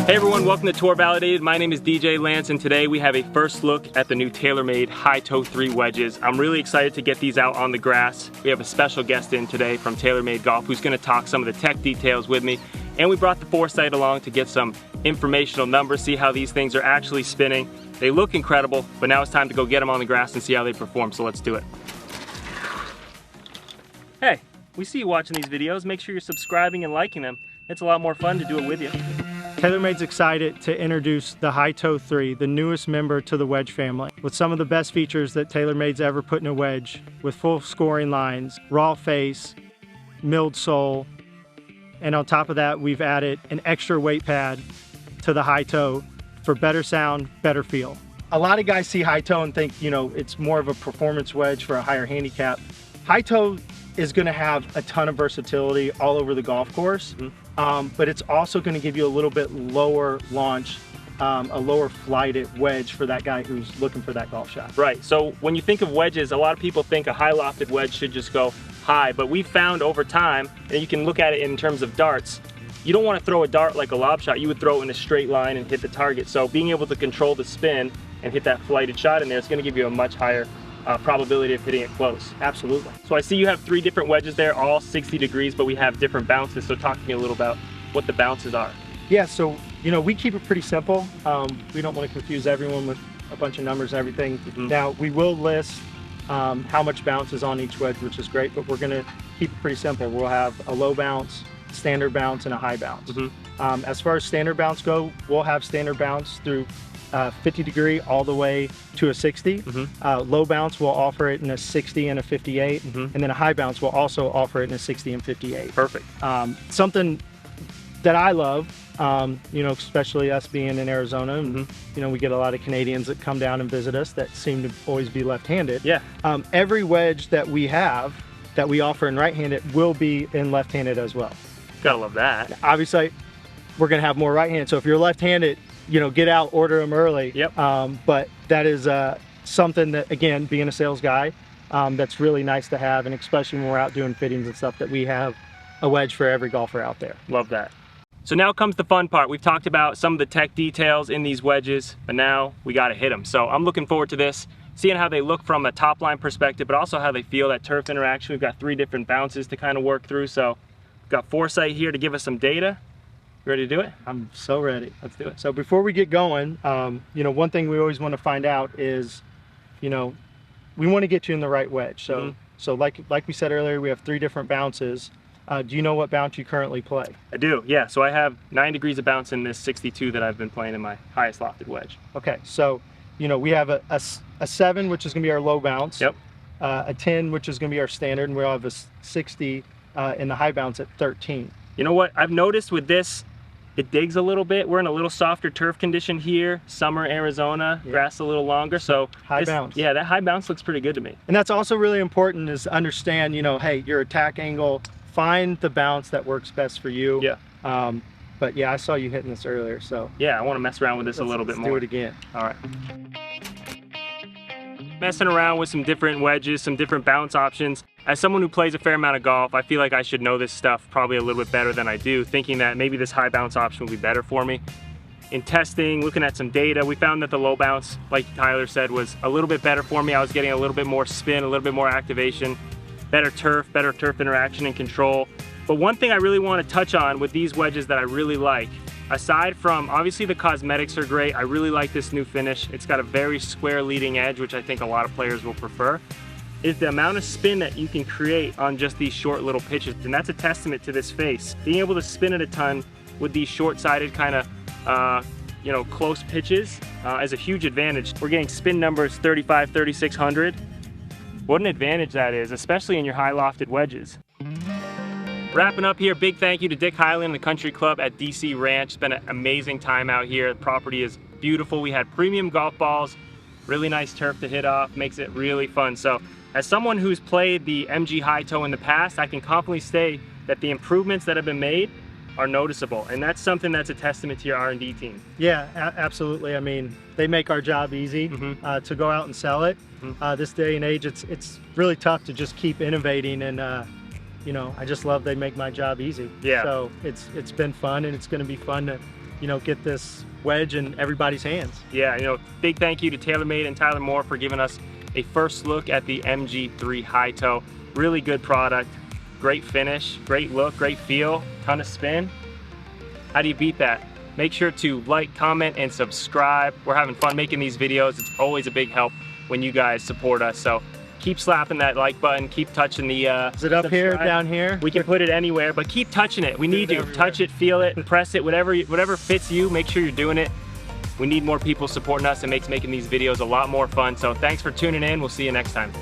Hey everyone, welcome to Tour Validated. My name is DJ Lantz, and today we have a first look at the new Taylormade Hi-Toe 3 wedges. I'm really excited to get these out on the grass. We have a special guest in today from Taylormade Golf who's going to talk some of the tech details with me. And we brought the foresight along to get some informational numbers, see how these things are actually spinning. They look incredible, but now it's time to go get them on the grass and see how they perform, so let's do it. Hey, we see you watching these videos. Make sure you're subscribing and liking them. It's a lot more fun to do it with you. TaylorMade's excited to introduce the Hi-Toe 3, the newest member to the wedge family, with some of the best features that TaylorMade's ever put in a wedge, with full scoring lines, raw face, milled sole, and on top of that, we've added an extra weight pad to the Hi-Toe for better sound, better feel. A lot of guys see Hi-Toe and think, it's more of a performance wedge for a higher handicap. Hi-Toe is going to have a ton of versatility all over the golf course. But it's also going to give you a little bit lower launch, a lower flighted wedge for that guy who's looking for that golf shot. Right, so when you think of wedges, a lot of people think a high lofted wedge should just go high, but we've found over time, and you can look at it in terms of darts, you don't want to throw a dart like a lob shot. You would throw it in a straight line and hit the target. So being able to control the spin and hit that flighted shot in there is going to give you a much higher probability of hitting it close. Absolutely. So I see you have 3 different wedges there, all 60 degrees, but we have different bounces. So talk to me a little about what the bounces are. Yeah, so we keep it pretty simple. We don't want to confuse everyone with a bunch of numbers and everything. Now we will list how much bounce is on each wedge, which is great, but we're going to keep it pretty simple. We'll have a low bounce, standard bounce, and a high bounce. As far as standard bounce go, we'll have standard bounce through 50 degree all the way to a 60. Low bounce will offer it in a 60 and a 58, and then a high bounce will also offer it in a 60 and 58. Perfect. Something that I love, especially us being in Arizona, and we get a lot of Canadians that come down and visit us that seem to always be left-handed. Yeah. Every wedge that we have that we offer in right-handed will be in left-handed as well. Gotta love that. Obviously, we're gonna have more right-handed, so if you're left-handed, get out, order them early. Yep. But that is something that, again, being a sales guy, that's really nice to have, and especially when we're out doing fittings and stuff, that we have a wedge for every golfer out there. Love that. So now comes the fun part. We've talked about some of the tech details in these wedges, but now we got to hit them. So I'm looking forward to this, seeing how they look from a top line perspective, but also how they feel, that turf interaction. We've got 3 different bounces to kind of work through. So we've got foresight here to give us some data. You ready to do it? I'm so ready. Let's do it. So before we get going, one thing we always want to find out is, we want to get you in the right wedge. So, so like we said earlier, we have 3 different bounces. Do you know what bounce you currently play? I do, yeah. So I have 9 degrees of bounce in this 62 that I've been playing in my highest lofted wedge. Okay, so, we have a 7, which is going to be our low bounce. Yep. A 10, which is going to be our standard, and we'll have a 60 in the high bounce at 13. You know what I've noticed with this? It digs a little bit. We're in a little softer turf condition here. Summer Arizona, grass a little longer, so high bounce. Yeah, that high bounce looks pretty good to me. And that's also really important, is to understand, hey, your attack angle, find the bounce that works best for you. Yeah. But yeah, I saw you hitting this earlier, so yeah, I want to mess around with this a little bit more. Do it again. All right. Messing around with some different wedges, some different bounce options. As someone who plays a fair amount of golf, I feel like I should know this stuff probably a little bit better than I do, thinking that maybe this high bounce option will be better for me. In testing, looking at some data, we found that the low bounce, like Tyler said, was a little bit better for me. I was getting a little bit more spin, a little bit more activation, better turf interaction and control. But one thing I really want to touch on with these wedges that I really like, aside from, obviously the cosmetics are great, I really like this new finish. It's got a very square leading edge, which I think a lot of players will prefer, is the amount of spin that you can create on just these short little pitches. And that's a testament to this face. Being able to spin it a ton with these short-sided kind of, close pitches is a huge advantage. We're getting spin numbers 35, 3600. What an advantage that is, especially in your high lofted wedges. Wrapping up here, big thank you to Dick Hyland and the Country Club at DC Ranch. It's been an amazing time out here. The property is beautiful. We had premium golf balls, really nice turf to hit off, makes it really fun. So as someone who's played the MG Hi-Toe in the past, I can confidently say that the improvements that have been made are noticeable, and that's something that's a testament to your R&D team. Yeah, absolutely. I mean, they make our job easy to go out and sell it. This day and age, it's really tough to just keep innovating, and I just love they make my job easy. Yeah. So it's been fun, and it's going to be fun to get this wedge in everybody's hands. Yeah, big thank you to Taylormade and Tyler Moore for giving us a first look at the MG3 Hi-Toe. Really good product, great finish, great look, great feel, ton of spin. How do you beat that? Make sure to like, comment, and subscribe. We're having fun making these videos. It's always a big help when you guys support us. So keep slapping that like button, keep touching the Is it up subscribe. here, down here? We can put it anywhere, but keep touching it. We need you. Touch it, feel it, press it, whatever fits you, make sure you're doing it. We need more people supporting us. It makes making these videos a lot more fun. So thanks for tuning in. We'll see you next time.